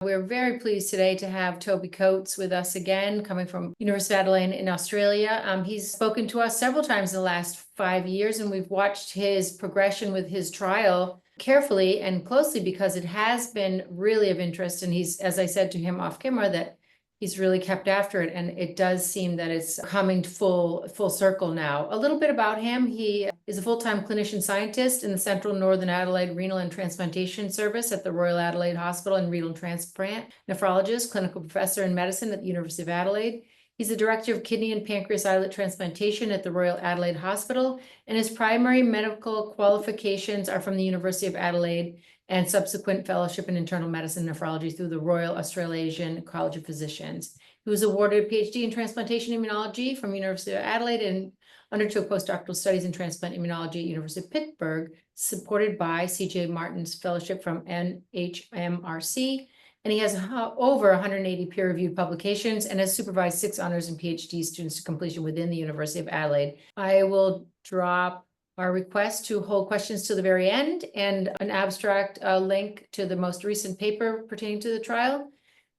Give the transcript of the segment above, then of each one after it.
We're very pleased today to have Toby Coates with us again, coming from University of Adelaide in Australia. He's spoken to us several times in the last 5 years, and we've watched his progression with his trial carefully and closely because it has been really of interest. And he's, as I said to him off camera, that he's really kept after it, and it does seem that it's coming full circle now. A little bit about him. He is a full-time clinician scientist in the Central Northern Adelaide Renal and Transplantation Service at the Royal Adelaide Hospital and renal transplant nephrologist, clinical professor in medicine at the University of Adelaide. He's the director of kidney and pancreas islet transplantation at the Royal Adelaide Hospital, and his primary medical qualifications are from the University of Adelaide and subsequent fellowship in internal medicine nephrology through the Royal Australasian College of Physicians. He was awarded a PhD in transplantation immunology from University of Adelaide and undertook postdoctoral studies in transplant immunology at University of Pittsburgh, supported by C.J. Martin's fellowship from NHMRC. And he has over 180 peer-reviewed publications and has supervised 6 honors and PhD students to completion within the University of Adelaide. I will drop our request to hold questions to the very end and an abstract link to the most recent paper pertaining to the trial.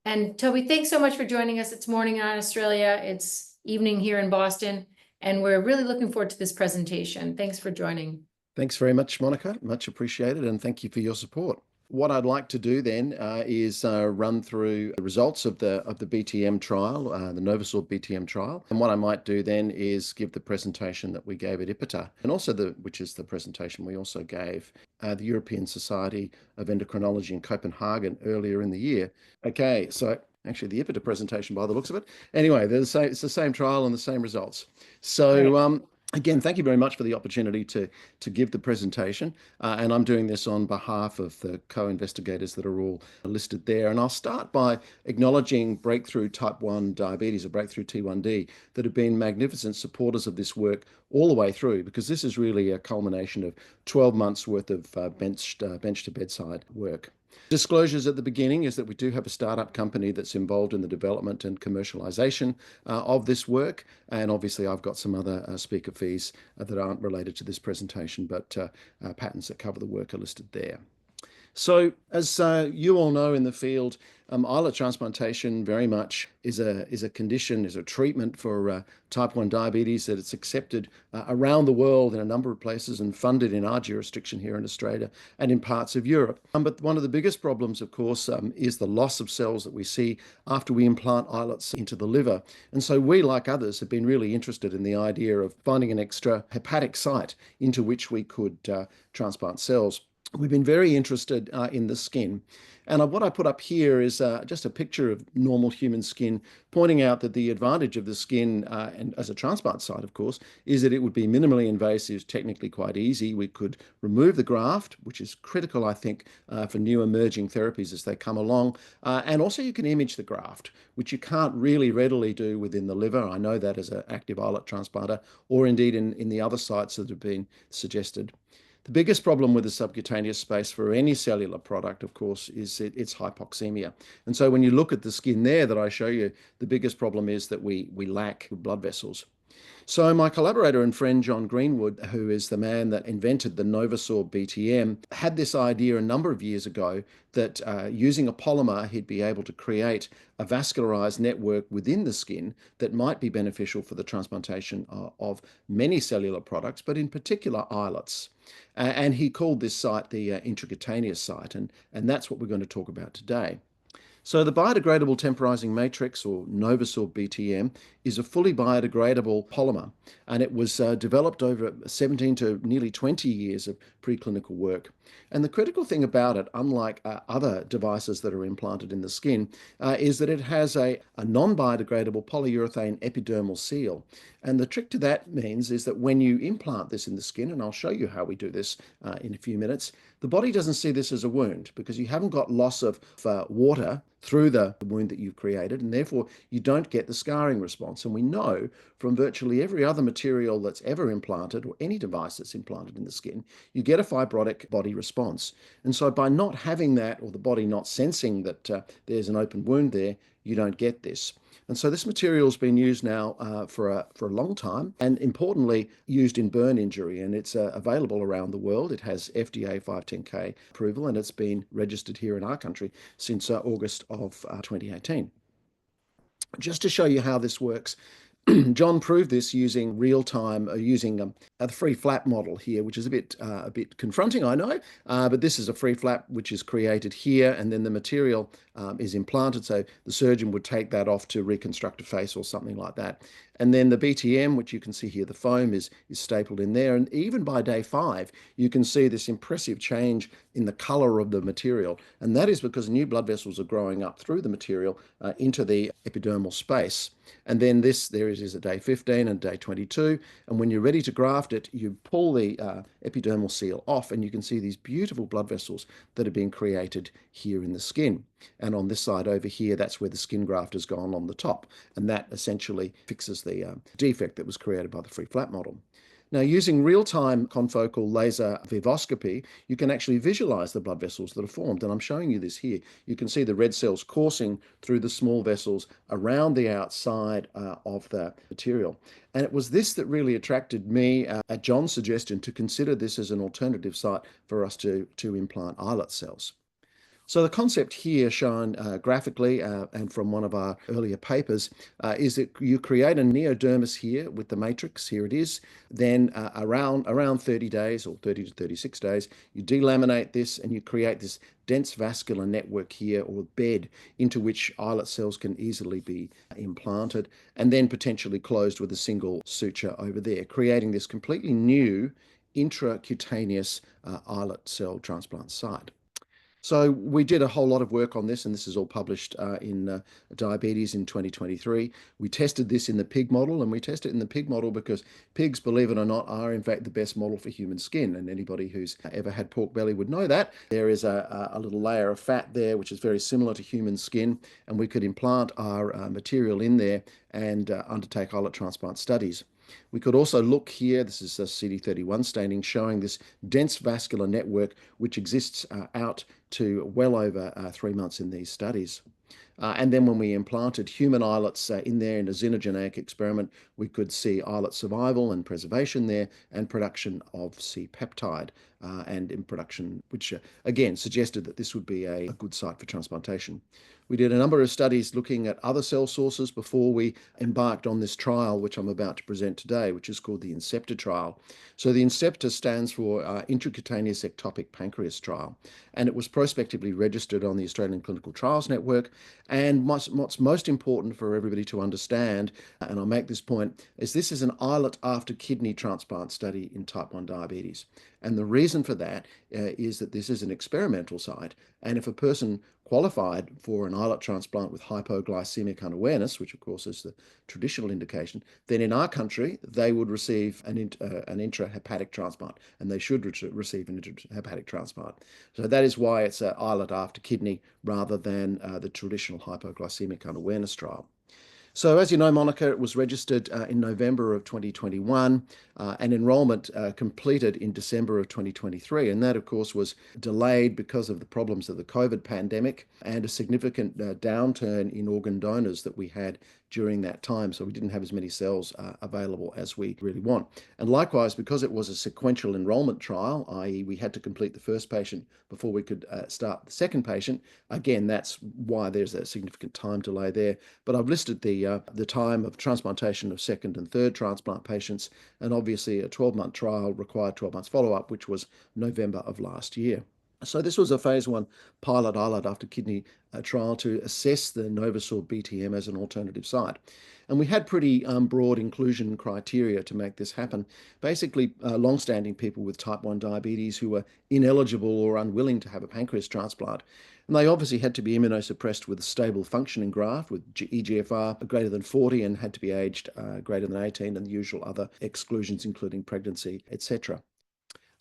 And Toby, thanks so much for joining us. It's morning in Australia. It's evening here in Boston, and we're really looking forward to this presentation. Thanks for joining. Thanks very much, Monica. Much appreciated, and thank you for your support. What I'd like to do then is run through the results of the BTM trial, the Novasorb BTM trial. And what I might do then is give the presentation that we gave at INCEPTR, and also which is the presentation we also gave the European Society of Endocrinology in Copenhagen earlier in the year. Okay, so actually the INCEPTR presentation by the looks of it. Anyway, it's the same trial and the same results. So. Right. Again, thank you very much for the opportunity to give the presentation, and I'm doing this on behalf of the co-investigators that are all listed there. And I'll start by acknowledging Breakthrough Type 1 Diabetes, or Breakthrough T1D, that have been magnificent supporters of this work all the way through, because this is really a culmination of 12 months worth of bench to bedside work. Disclosures at the beginning is that we do have a startup company that's involved in the development and commercialization of this work. And obviously I've got some other speaker fees that aren't related to this presentation, but patents that cover the work are listed there. So as you all know in the field, islet transplantation very much is a condition, is a treatment for type 1 diabetes that it's accepted around the world in a number of places and funded in our jurisdiction here in Australia and in parts of Europe. But one of the biggest problems, of course, is the loss of cells that we see after we implant islets into the liver. And so we, like others, have been really interested in the idea of finding an extra hepatic site into which we could transplant cells. We've been very interested in the skin. And what I put up here is just a picture of normal human skin, pointing out that the advantage of the skin, and as a transplant site, of course, is that it would be minimally invasive, technically quite easy. We could remove the graft, which is critical, I think, for new emerging therapies as they come along. And also you can image the graft, which you can't really readily do within the liver. I know that as an active islet transplanter, or indeed in the other sites that have been suggested. The biggest problem with the subcutaneous space for any cellular product, of course, is its hypoxemia. And so when you look at the skin there that I show you, the biggest problem is that we lack blood vessels. So my collaborator and friend, John Greenwood, who is the man that invented the Novasorb BTM, had this idea a number of years ago that using a polymer, he'd be able to create a vascularized network within the skin that might be beneficial for the transplantation of many cellular products, but in particular islets. And he called this site the intracutaneous site, and that's what we're going to talk about today. So the biodegradable temporizing matrix, or Novasorb BTM, is a fully biodegradable polymer, and it was developed over 17 to nearly 20 years of preclinical work. And the critical thing about it, unlike other devices that are implanted in the skin, is that it has a non-biodegradable polyurethane epidermal seal. And the trick to that means is that when you implant this in the skin, and I'll show you how we do this in a few minutes, the body doesn't see this as a wound because you haven't got loss of water through the wound that you've created, and therefore you don't get the scarring response. And we know from virtually every other material that's ever implanted, or any device that's implanted in the skin, you get a fibrotic body response. And so by not having that, or the body not sensing that there's an open wound there, you don't get this. And so this material has been used now for a long time, and importantly used in burn injury, and it's available around the world. It has FDA 510K approval, and it's been registered here in our country since August of 2018. Just to show you how this works, John proved this using real-time, using a free flap model here, which is a bit confronting, I know, but this is a free flap which is created here, and then the material is implanted, so the surgeon would take that off to reconstruct a face or something like that. And then the BTM, which you can see here, the foam is stapled in there, and even by day 5, you can see this impressive change in the color of the material, and that is because new blood vessels are growing up through the material into the epidermal space. And then there it is at day 15 and day 22. And when you're ready to graft it, you pull the epidermal seal off, and you can see these beautiful blood vessels that are being created here in the skin. And on this side over here, that's where the skin graft has gone on the top. And that essentially fixes the defect that was created by the free flap model. Now, using real-time confocal laser vivoscopy, you can actually visualize the blood vessels that are formed. And I'm showing you this here. You can see the red cells coursing through the small vessels around the outside of the material. And it was this that really attracted me, at John's suggestion, to consider this as an alternative site for us to implant islet cells. So the concept here shown graphically and from one of our earlier papers is that you create a neodermis here with the matrix, here it is, then around 30 days or 30 to 36 days, you delaminate this and you create this dense vascular network here, or bed, into which islet cells can easily be implanted and then potentially closed with a single suture over there, creating this completely new intracutaneous islet cell transplant site. So we did a whole lot of work on this, and this is all published in Diabetes in 2023. We tested this in the pig model, and we tested it in the pig model because pigs, believe it or not, are in fact the best model for human skin. And anybody who's ever had pork belly would know that. There is a little layer of fat there, which is very similar to human skin, and we could implant our material in there and undertake islet transplant studies. We could also look here, this is a CD31 staining showing this dense vascular network which exists out to well over 3 months in these studies. And then when we implanted human islets in there in a xenogeneic experiment, we could see islet survival and preservation there and production of C-peptide and in production, which again suggested that this would be a good site for transplantation. We did a number of studies looking at other cell sources before we embarked on this trial, which I'm about to present today, which is called the INCEPTR trial. So the INCEPTR stands for Intracutaneous Ectopic Pancreas Trial, and it was prospectively registered on the Australian Clinical Trials Network. And what's most important for everybody to understand, and I'll make this point, is this is an islet after kidney transplant study in type 1 diabetes. And the reason for that is that this is an experimental site, and if a person qualified for an islet transplant with hypoglycemic unawareness, which of course is the traditional indication, then in our country they would receive an intrahepatic transplant, and they should receive an intrahepatic transplant. So that is why it's an islet after kidney rather than the traditional hypoglycemic unawareness trial. So as you know, Monica, it was registered in November of 2021 and enrolment completed in December of 2023. And that, of course, was delayed because of the problems of the COVID pandemic and a significant downturn in organ donors that we had during that time. So we didn't have as many cells available as we really want. And likewise, because it was a sequential enrolment trial, i.e. we had to complete the first patient before we could start the second patient, again, that's why there's a significant time delay there. But I've listed the time of transplantation of second and third transplant patients, and obviously a 12-month trial required 12 months follow-up, which was November of last year. So this was a phase 1 pilot islet after kidney trial to assess the NovoSorb BTM as an alternative site. And we had pretty broad inclusion criteria to make this happen. Basically, long-standing people with type 1 diabetes who were ineligible or unwilling to have a pancreas transplant. And they obviously had to be immunosuppressed with a stable functioning graft with eGFR greater than 40 and had to be aged greater than 18, and the usual other exclusions, including pregnancy, etc.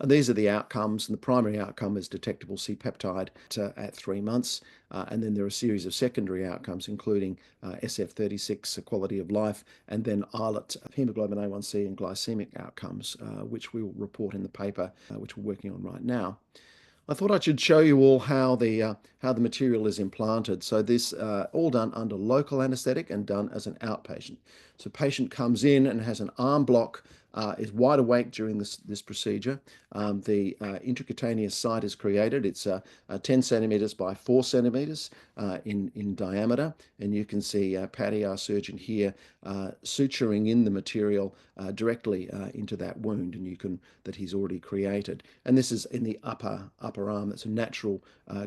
And these are the outcomes, and the primary outcome is detectable C-peptide at 3 months. And then there are a series of secondary outcomes, including SF36, quality of life, and then islet, hemoglobin A1C, and glycemic outcomes, which we will report in the paper, which we're working on right now. I thought I should show you all how the material is implanted. So this all done under local anaesthetic and done as an outpatient. So patient comes in and has an arm block, is wide awake during this procedure. The intracutaneous site is created. It's 10 centimeters by 4 centimeters in diameter, and you can see Patty, our surgeon here, suturing in the material directly into that wound, and that he's already created. And this is in the upper arm. That's a natural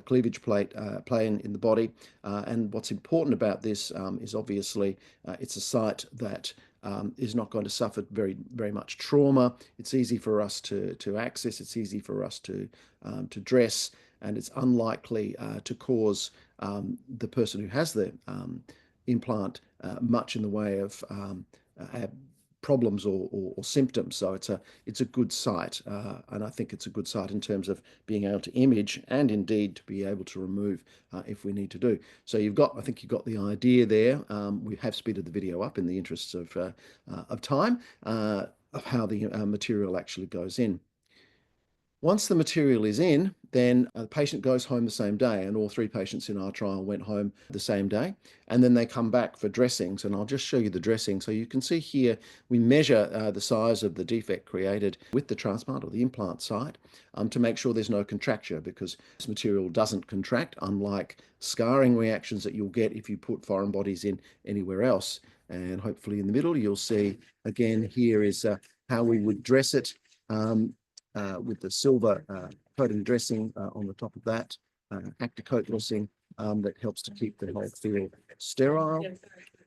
cleavage plate plane in the body. And what's important about this is obviously it's a site that is not going to suffer very much trauma. It's easy for us to access. It's easy for us to dress, and it's unlikely to cause the person who has the implant much in the way of problems or symptoms. So it's a good site, and I think it's a good site in terms of being able to image and indeed to be able to remove if we need to do. So I think you've got the idea there. We have speeded the video up in the interests of time of how the material actually goes in. Once the material is in, then the patient goes home the same day, and all 3 patients in our trial went home the same day, and then they come back for dressings, and I'll just show you the dressing. So you can see here we measure the size of the defect created with the transplant or the implant site to make sure there's no contracture, because this material doesn't contract, unlike scarring reactions that you'll get if you put foreign bodies in anywhere else. And hopefully in the middle you'll see again here is how we would dress it. With the silver coating dressing on the top of that, Acticoat dressing that helps to keep the whole field sterile.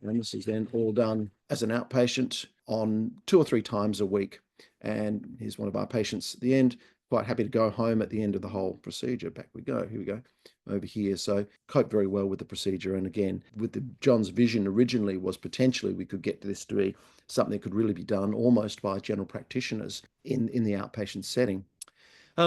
And this is then all done as an outpatient on 2 or 3 times a week. And here's one of our patients at the end, quite happy to go home at the end of the whole procedure. Back we go. Here we go. Over here. So cope very well with the procedure. And again, John's vision originally was potentially we could get this to be something that could really be done almost by general practitioners in the outpatient setting.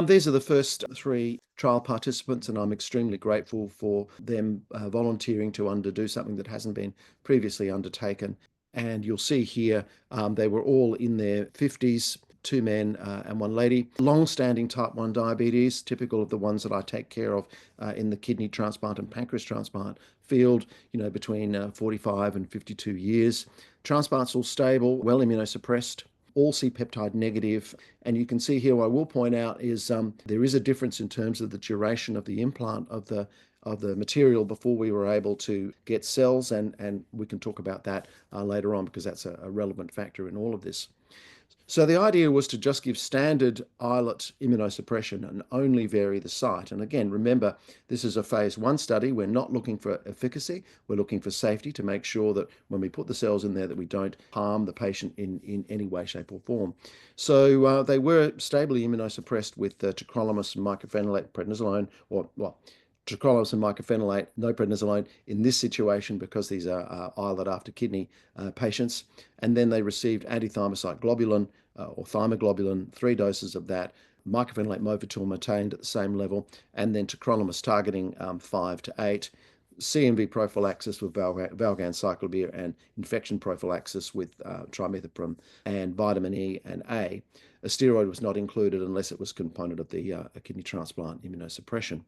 These are the first 3 trial participants, and I'm extremely grateful for them volunteering to do something that hasn't been previously undertaken. And you'll see here they were all in their 50s, 2 men and 1 lady. Long-standing type 1 diabetes, typical of the ones that I take care of in the kidney transplant and pancreas transplant field, between 45 and 52 years. Transplants all stable, well immunosuppressed, all C-peptide negative. And you can see here, what I will point out is there is a difference in terms of the duration of the implant of the material before we were able to get cells, and we can talk about that later on, because that's a relevant factor in all of this. So the idea was to just give standard islet immunosuppression and only vary the site. And again, remember, this is a phase 1 study. We're not looking for efficacy. We're looking for safety to make sure that when we put the cells in there that we don't harm the patient in any way, shape or form. So they were stably immunosuppressed with tacrolimus and mycophenolate prednisolone, tacrolimus and mycophenolate, no prednisolone in this situation, because these are islet after kidney patients. And then they received antithymocyte globulin or thymoglobulin, 3 doses of that, mycophenolate Mofetil maintained at the same level, and then tacrolimus targeting 5 to 8, CMV prophylaxis with valganciclovir, and infection prophylaxis with trimethoprim and vitamin E and A. A steroid was not included unless it was a component of the kidney transplant immunosuppression.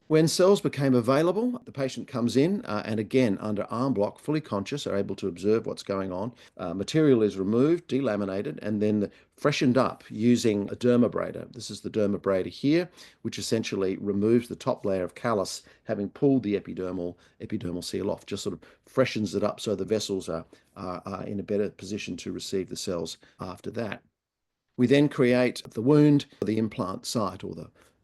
When cells became available, the patient comes in and again, under arm block, fully conscious, are able to observe what's going on. Material is removed, delaminated, and then freshened up using a dermabrader. This is the dermabrader here, which essentially removes the top layer of callus, having pulled the epidermal seal off, just sort of freshens it up so the vessels are in a better position to receive the cells after that. We then create the wound, the implant site,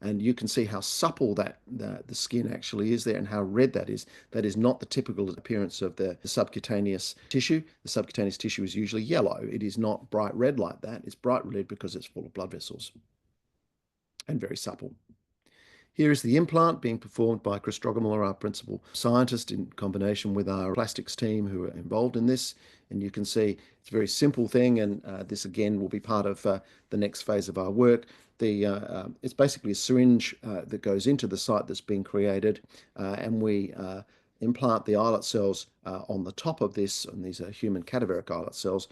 and you can see how supple the skin actually is there, and how red that is. That is not the typical appearance of the subcutaneous tissue. The subcutaneous tissue is usually yellow. It is not bright red like that. It's bright red because it's full of blood vessels and very supple. Here is the implant being performed by Chris Drogamiller, our principal scientist, in combination with our plastics team who are involved in this. And you can see it's a very simple thing, and this again will be part of the next phase of our work. It's basically a syringe that goes into the site that's been created, and we implant the islet cells on the top of this, and these are human cadaveric islet cells,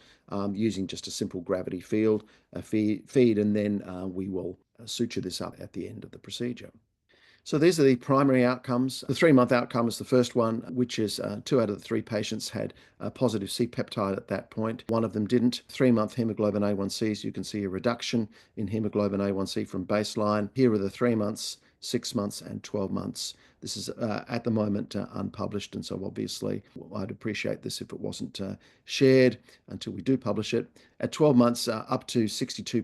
using just a simple gravity field feed, and then we will suture this up at the end of the procedure. So these are the primary outcomes. The 3-month outcome is the first one, which is 2 out of the 3 patients had a positive C-peptide at that point. 1 of them didn't. 3-month hemoglobin A1Cs, you can see a reduction in hemoglobin A1C from baseline. Here are the 3 months, 6 months, and 12 months. This is at the moment unpublished, and so obviously I'd appreciate this if it wasn't shared until we do publish it. At 12 months, up to 62%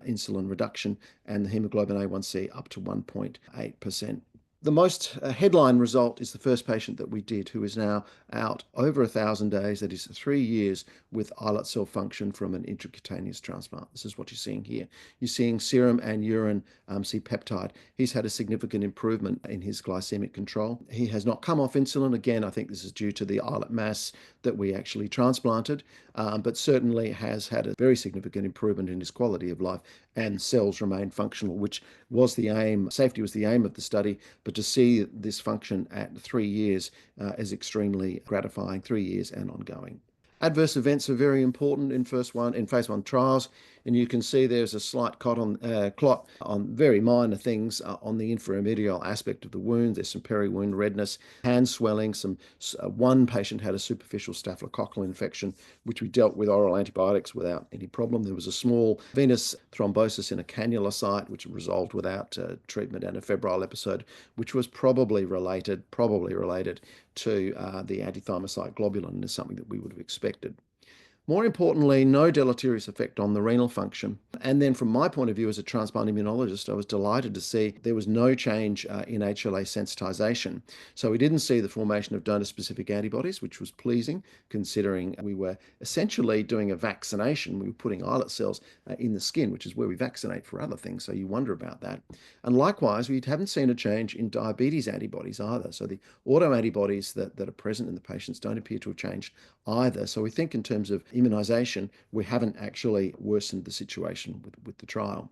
insulin reduction, and the hemoglobin A1C up to 1.8%. The most headline result is the first patient that we did, who is now out over 1,000 days, that is 3 years, with islet cell function from an intracutaneous transplant. This is what you're seeing here. You're seeing serum and urine C-peptide. He's had a significant improvement in his glycemic control. He has not come off insulin. Again, I think this is due to the islet mass that we actually transplanted, but certainly has had a very significant improvement in his quality of life, and cells remain functional, which was the aim. Safety was the aim of the study, but to see this function at 3 years is extremely gratifying, 3 years and ongoing. Adverse events are very important in phase 1 trials, and you can see there's a slight clot on very minor things on the inframedial aspect of the wound. There's some peri-wound redness, hand swelling. One patient had a superficial staphylococcal infection, which we dealt with oral antibiotics without any problem. There was a small venous thrombosis in a cannula site, which resolved without treatment, and a febrile episode, which was probably related to the antithymocyte globulin, and is something that we would have expected. More importantly, no deleterious effect on the renal function. And then from my point of view as a transplant immunologist, I was delighted to see there was no change in HLA sensitization. So we didn't see the formation of donor-specific antibodies, which was pleasing, considering we were essentially doing a vaccination. We were putting islet cells in the skin, which is where we vaccinate for other things. So you wonder about that. And likewise, we haven't seen a change in diabetes antibodies either. So the autoantibodies that are present in the patients don't appear to have changed either. So we think in terms of immunization, we haven't actually worsened the situation with the trial.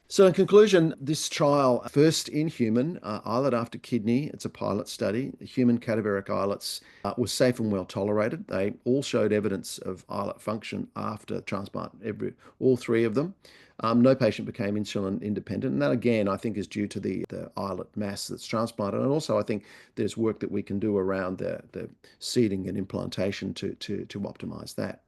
So in conclusion, this trial, first in human, islet after kidney, it's a pilot study. The human cadaveric islets was safe and well tolerated. They all showed evidence of islet function after transplant, all 3 of them. No patient became insulin independent, and that again I think is due to the islet mass that's transplanted, and also I think there's work that we can do around the seeding and implantation to optimize that.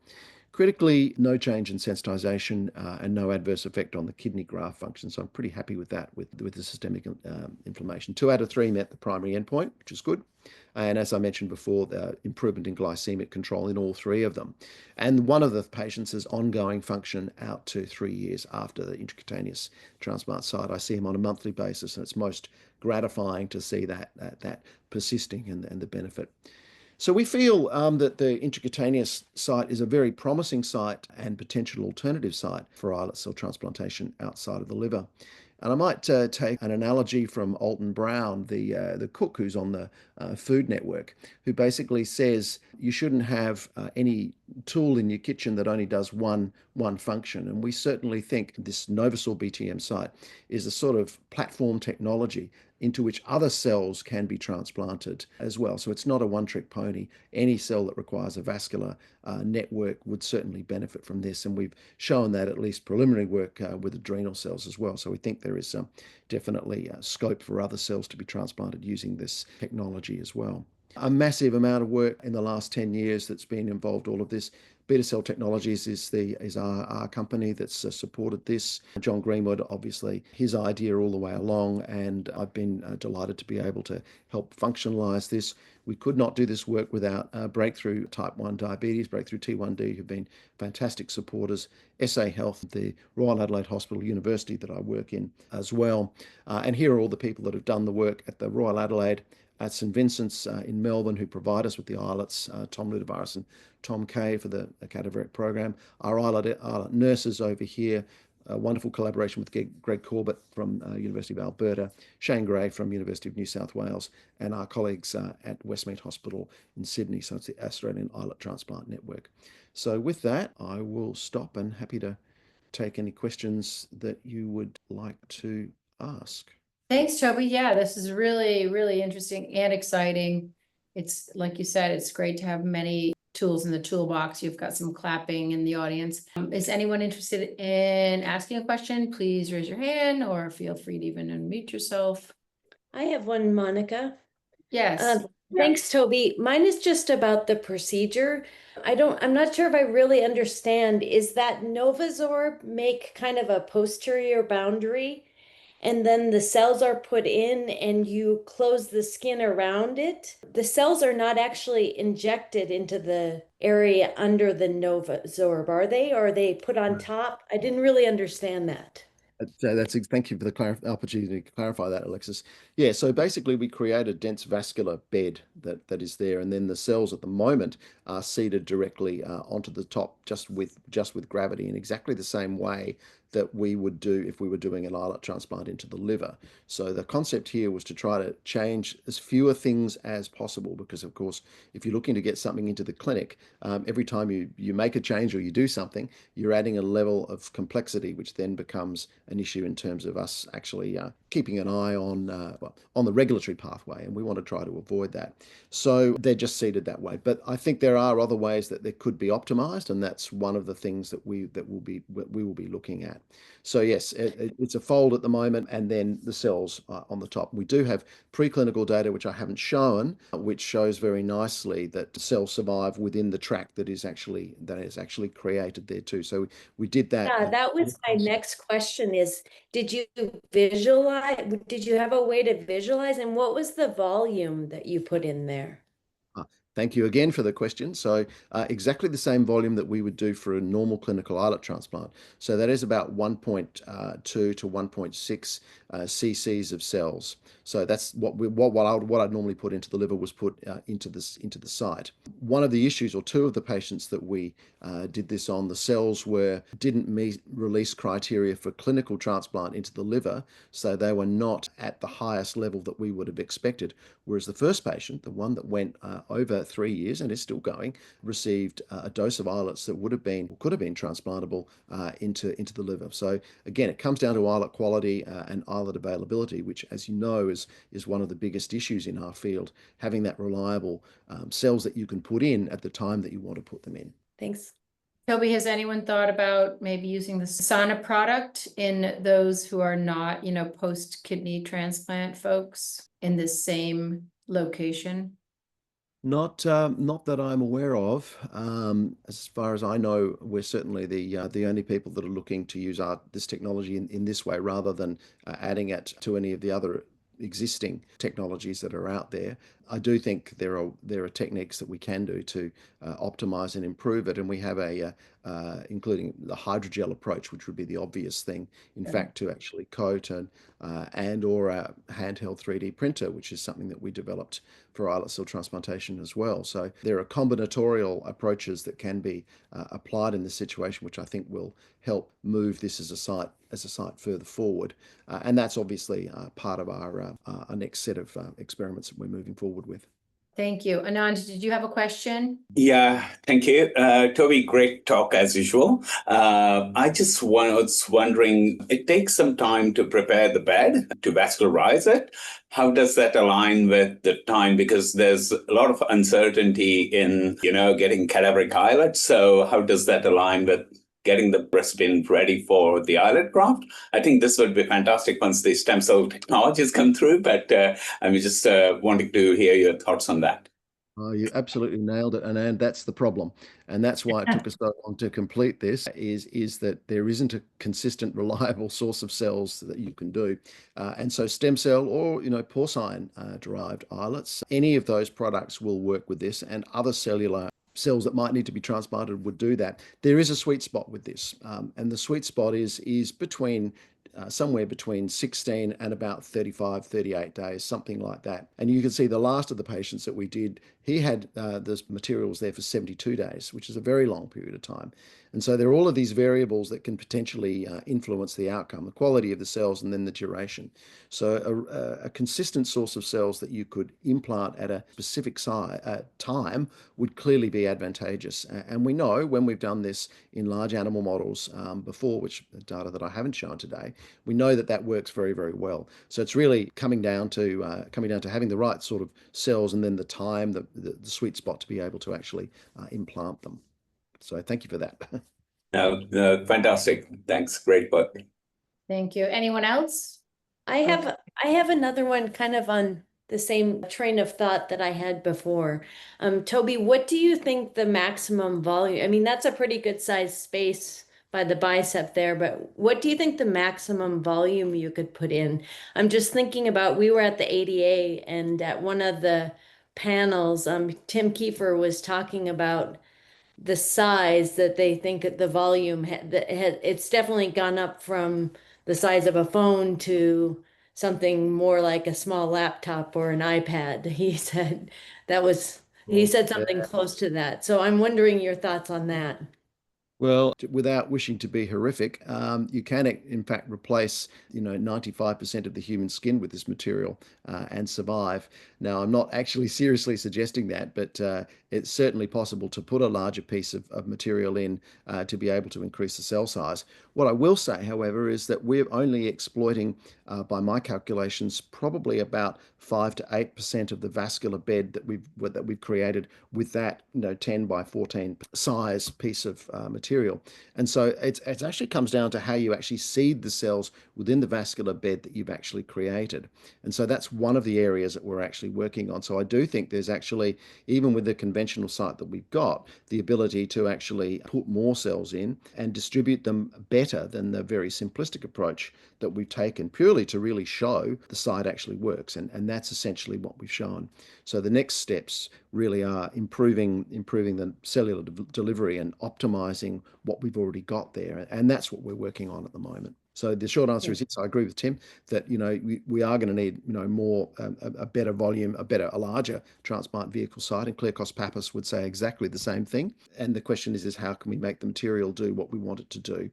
Critically, no change in sensitization and no adverse effect on the kidney graft function. So I'm pretty happy with that, with the systemic inflammation. 2 out of 3 met the primary endpoint, which is good. And as I mentioned before, the improvement in glycemic control in all 3 of them. And one of the patients has ongoing function out to 3 years after the intracutaneous transplant site. I see him on a monthly basis, and it's most gratifying to see that persisting and the benefit. So we feel that the intracutaneous site is a very promising site and potential alternative site for islet cell transplantation outside of the liver. And I might take an analogy from Alton Brown, the cook who's on the Food Network, who basically says you shouldn't have any tool in your kitchen that only does one function. And we certainly think this Novosaur BTM site is a sort of platform technology into which other cells can be transplanted as well. So it's not a one-trick pony. Any cell that requires a vascular network would certainly benefit from this. And we've shown that at least preliminary work with adrenal cells as well. So we think there is definitely scope for other cells to be transplanted using this technology as well. A massive amount of work in the last 10 years that's been involved all of this. Beta Cell Technologies is our company that's supported this. John Greenwood, obviously, his idea all the way along, and I've been delighted to be able to help functionalize this. We could not do this work without Breakthrough Type 1 Diabetes, Breakthrough T1D, who've been fantastic supporters, SA Health, the Royal Adelaide Hospital University that I work in as well. And here are all the people that have done the work at the Royal Adelaide, at St Vincent's in Melbourne, who provide us with the islets, Tom Ludavaris and Tom Kay for the cadaveric program. Our islet nurses over here, a wonderful collaboration with Greg Corbett from University of Alberta, Shane Gray from University of New South Wales, and our colleagues at Westmead Hospital in Sydney. So it's the Australian Islet Transplant Network. So with that, I will stop and happy to take any questions that you would like to ask. Thanks, Toby. Yeah, this is really, really interesting and exciting. It's like you said, it's great to have many tools in the toolbox. You've got some clapping in the audience. Is anyone interested in asking a question? Please raise your hand or feel free to even unmute yourself. I have one, Monica. Yes. Thanks, Toby. Mine is just about the procedure. I'm not sure if I really understand. Is that Novasorb make kind of a posterior boundary and then the cells are put in and you close the skin around it? The cells are not actually injected into the area under the Novasorb, are they? Or are they put on top? I didn't really understand that. Thank you for the opportunity to clarify that, Alexis. Yeah, so basically we create a dense vascular bed that is there, and then the cells at the moment are seated directly onto the top just with gravity in exactly the same way that we would do if we were doing an islet transplant into the liver. So the concept here was to try to change as fewer things as possible, because of course, if you're looking to get something into the clinic, every time you make a change or you do something, you're adding a level of complexity, which then becomes an issue in terms of us actually keeping an eye on the regulatory pathway, and we want to try to avoid that. So they're just seated that way. But I think there are other ways that they could be optimized, and that's one of the things that we will be looking at. So yes, it's a fold at the moment, and then the cells on the top. We do have preclinical data, which I haven't shown, which shows very nicely that cells survive within the tract that is actually created there too. So we did that. Yeah, that was my next question is, did you visualize, did you have a way to visualize, and what was the volume that you put in there? Thank you again for the question. So exactly the same volume that we would do for a normal clinical islet transplant. So that is about 1.2 to 1.6 cc's of cells. So that's what I'd normally put into the liver was put into the site. One of the issues, or two of the patients that we did this on, the cells didn't meet release criteria for clinical transplant into the liver, so they were not at the highest level that we would have expected. Whereas the first patient, the one that went over 3 years and is still going, received a dose of islets that could have been transplantable into the liver. So again, it comes down to islet quality and islet availability, which, as you know, is one of the biggest issues in our field. Having that reliable cells that you can put in at the time that you want to put them in. Thanks. Toby, has anyone thought about maybe using the Sana product in those who are not, post-kidney transplant folks in the same location? Not that I'm aware of. As far as I know, we're certainly the only people that are looking to use this technology in this way, rather than adding it to any of the other existing technologies that are out there. I do think there are techniques that we can do to optimize and improve it, and we have including the hydrogel approach, which would be the obvious thing, in fact, to actually coat or a handheld 3D printer, which is something that we developed for islet cell transplantation as well. So there are combinatorial approaches that can be applied in this situation, which I think will help move this as a site further forward, and that's obviously part of our next set of experiments that we're moving forward with. Thank you. Anand, did you have a question? Yeah, thank you. Toby, great talk as usual. I just was wondering, it takes some time to prepare the bed, to vascularize it. How does that align with the time? Because there's a lot of uncertainty in, getting cadaveric islets. So how does that align with getting the breast bin ready for the islet graft? I think this would be fantastic once the stem cell technologies come through, but I'm just wanting to hear your thoughts on that. Oh, you absolutely nailed it, and that's the problem, and that's why it took us so long to complete this. Is that there isn't a consistent, reliable source of cells that you can do, and so stem cell or porcine derived islets, any of those products will work with this, and other cellular cells that might need to be transplanted would do that. There is a sweet spot with this, and the sweet spot is between somewhere between 16 and about 35, 38 days, something like that. And you can see the last of the patients that we did, he had the materials there for 72 days, which is a very long period of time. And so there are all of these variables that can potentially influence the outcome, the quality of the cells, and then the duration. So a consistent source of cells that you could implant at a specific time would clearly be advantageous. And we know when we've done this in large animal models before, which data that I haven't shown today, We know that that works very, very well. So it's really coming down to having the right sort of cells, and then the time, the sweet spot to be able to actually implant them. So thank you for that. No, fantastic. Thanks. Great work. Thank you. Anyone else? I have another one kind of on the same train of thought that I had before. Toby, what do you think the maximum volume? I mean, that's a pretty good sized space by the bicep there, but what do you think the maximum volume you could put in? I'm just thinking about, we were at the ADA, and at one of the panels, Tim Kiefer was talking about the size that they think that the volume it's definitely gone up from the size of a phone to something more like a small laptop or an iPad. He said he said something close to that. So I'm wondering your thoughts on that. Well, without wishing to be horrific, you can in fact replace, 95% of the human skin with this material and survive. Now, I'm not actually seriously suggesting that, but it's certainly possible to put a larger piece of material in to be able to increase the cell size. What I will say, however, is that we're only exploiting, by my calculations, probably about 5 to 8% of the vascular bed that we've created with that 10 by 14 size piece of material. And so it actually comes down to how you actually seed the cells within the vascular bed that you've actually created. And so that's one of the areas that we're actually working on. So I do think there's actually, even with the conventional site that we've got, the ability to actually put more cells in and distribute them better than the very simplistic approach that we've taken, purely to really show the site actually works. And that's essentially what we've shown. So the next steps really are improving the cellular delivery and optimizing what we've already got there. And that's what we're working on at the moment. So the short answer is yes, I agree with Tim that we are going to need more a better volume, a larger transplant vehicle site, and Clearcos Pappas would say exactly the same thing. And the question is how can we make the material do what we want it to do?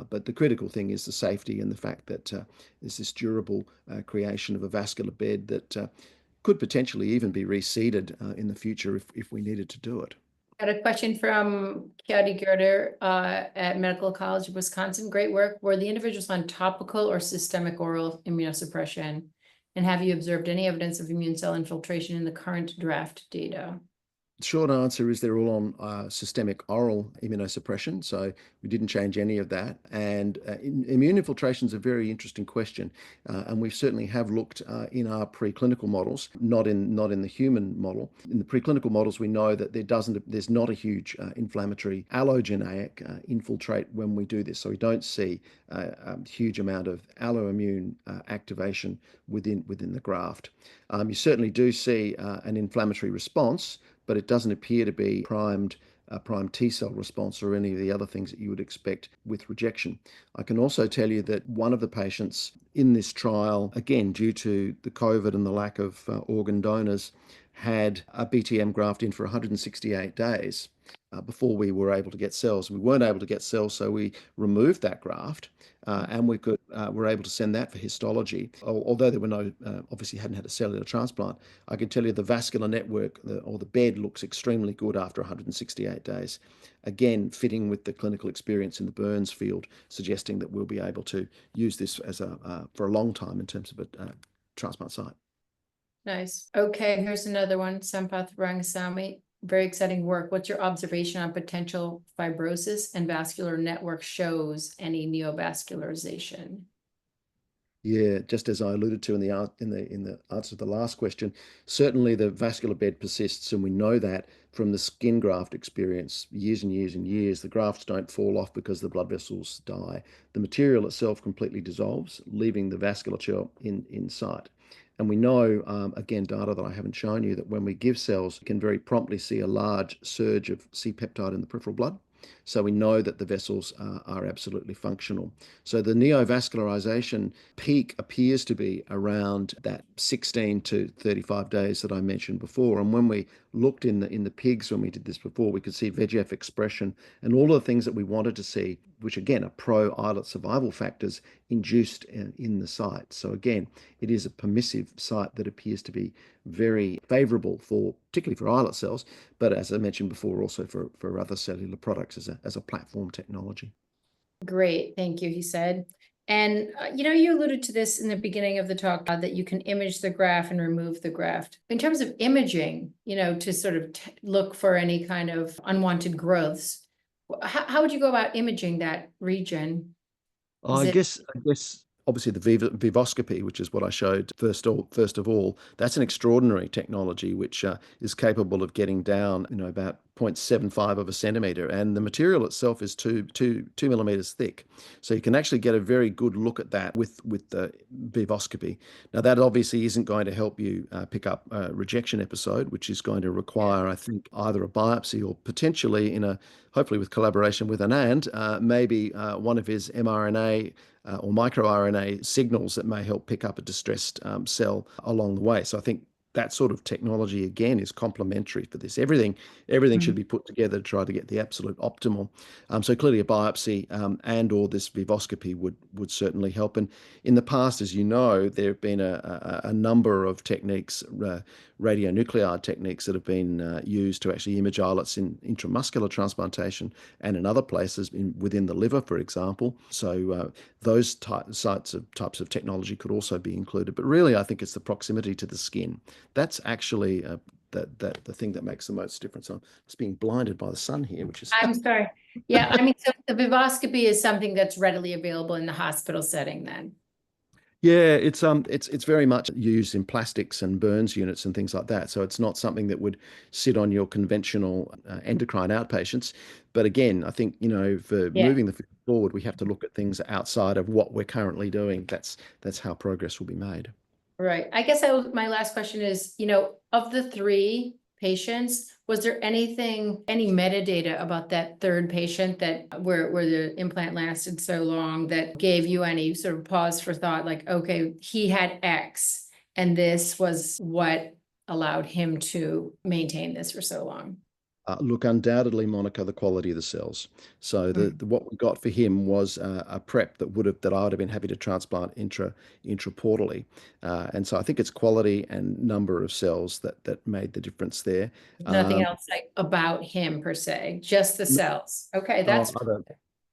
But the critical thing is the safety and the fact that there's this durable creation of a vascular bed that could potentially even be reseeded in the future if we needed to do it. Got a question from Kiadi Girder at Medical College of Wisconsin. Great work. Were the individuals on topical or systemic oral immunosuppression? And have you observed any evidence of immune cell infiltration in the current draft data? The short answer is they're all on systemic oral immunosuppression, so we didn't change any of that. And immune infiltration is a very interesting question, and we certainly have looked in our preclinical models, not in the human model. In the preclinical models, we know that there's not a huge inflammatory allogeneic infiltrate when we do this, so we don't see a huge amount of alloimmune activation within the graft. You certainly do see an inflammatory response, but it doesn't appear to be primed T cell response or any of the other things that you would expect with rejection. I can also tell you that one of the patients in this trial, again, due to the COVID and the lack of organ donors, had a BTM graft in for 168 days before we were able to get cells. We weren't able to get cells, so we removed that graft and we were able to send that for histology. Although there were no, obviously hadn't had a cellular transplant, I can tell you the vascular network or the bed looks extremely good after 168 days. Again, fitting with the clinical experience in the burns field, suggesting that we'll be able to use this as for a long time in terms of a transplant site. Nice. Okay, here's another one. Sampath Rangasamy. Very exciting work. What's your observation on potential fibrosis and vascular network shows any neovascularization? Yeah, just as I alluded to in the answer to the last question, certainly the vascular bed persists, and we know that from the skin graft experience, years and years and years. The grafts don't fall off because the blood vessels die. The material itself completely dissolves, leaving the vasculature in sight. And we know, again, data that I haven't shown you, that when we give cells, we can very promptly see a large surge of C-peptide in the peripheral blood. So we know that the vessels are absolutely functional. So the neovascularization peak appears to be around that 16 to 35 days that I mentioned before. And when we looked in the pigs when we did this before, we could see VEGF expression and all of the things that we wanted to see, which again are pro-islet survival factors induced in the site. So again, it is a permissive site that appears to be very favorable particularly for islet cells, but as I mentioned before, also for other cellular products as a platform technology. Great, thank you, he said. And, you alluded to this in the beginning of the talk, that you can image the graft and remove the graft. In terms of imaging, to sort of look for any kind of unwanted growths, how would you go about imaging that region? I guess obviously the vivoscopy, which is what I showed first of all, that's an extraordinary technology which is capable of getting down, about 0.75 of a centimeter, and the material itself is two millimeters thick. So you can actually get a very good look at that with the vivoscopy. Now that obviously isn't going to help you pick up a rejection episode, which is going to require, I think, either a biopsy or potentially hopefully with collaboration with Anand, maybe one of his mRNA or microRNA signals that may help pick up a distressed cell along the way. So I think that sort of technology, again, is complementary for this. Everything should be put together to try to get the absolute optimal. So clearly a biopsy and or this vivoscopy would certainly help. And in the past, as you know, there have been a number of techniques, radionuclide techniques that have been used to actually image islets in intramuscular transplantation and in other places within the liver, for example. So those types of technology could also be included. But really, I think it's the proximity to the skin. That's actually the thing that makes the most difference. I'm just being blinded by the sun here, which is. I'm sorry. Yeah, so the vivoscopy is something that's readily available in the hospital setting then. Yeah, it's very much used in plastics and burns units and things like that. So it's not something that would sit on your conventional endocrine outpatients. But again, I think, for moving the field forward, we have to look at things outside of what we're currently doing. That's how progress will be made. Right. I guess my last question is, of the 3 patients, was there any metadata about that third patient that where the implant lasted so long that gave you any sort of pause for thought, like, okay, he had X and this was what allowed him to maintain this for so long? Look, undoubtedly, Monica, the quality of the cells. So what we got for him was a prep that I would have been happy to transplant intraportally, and so I think it's quality and number of cells that made the difference there. Nothing else about him per se, just the cells. Okay, that's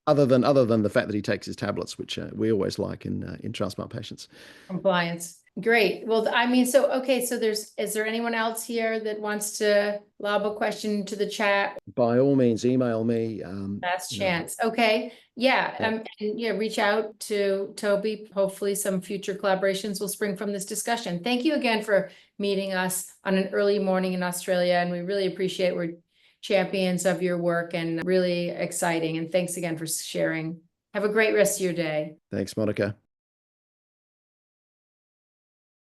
other than the fact that he takes his tablets, which we always like in transplant patients. compliance. Great. Well, so is there anyone else here that wants to lob a question to the chat? By all means, email me. Last chance. Okay. Yeah. And reach out to Toby. Hopefully some future collaborations will spring from this discussion. Thank you again for meeting us on an early morning in Australia. And we really appreciate we're champions of your work and really exciting. And thanks again for sharing. Have a great rest of your day. Thanks, Monica.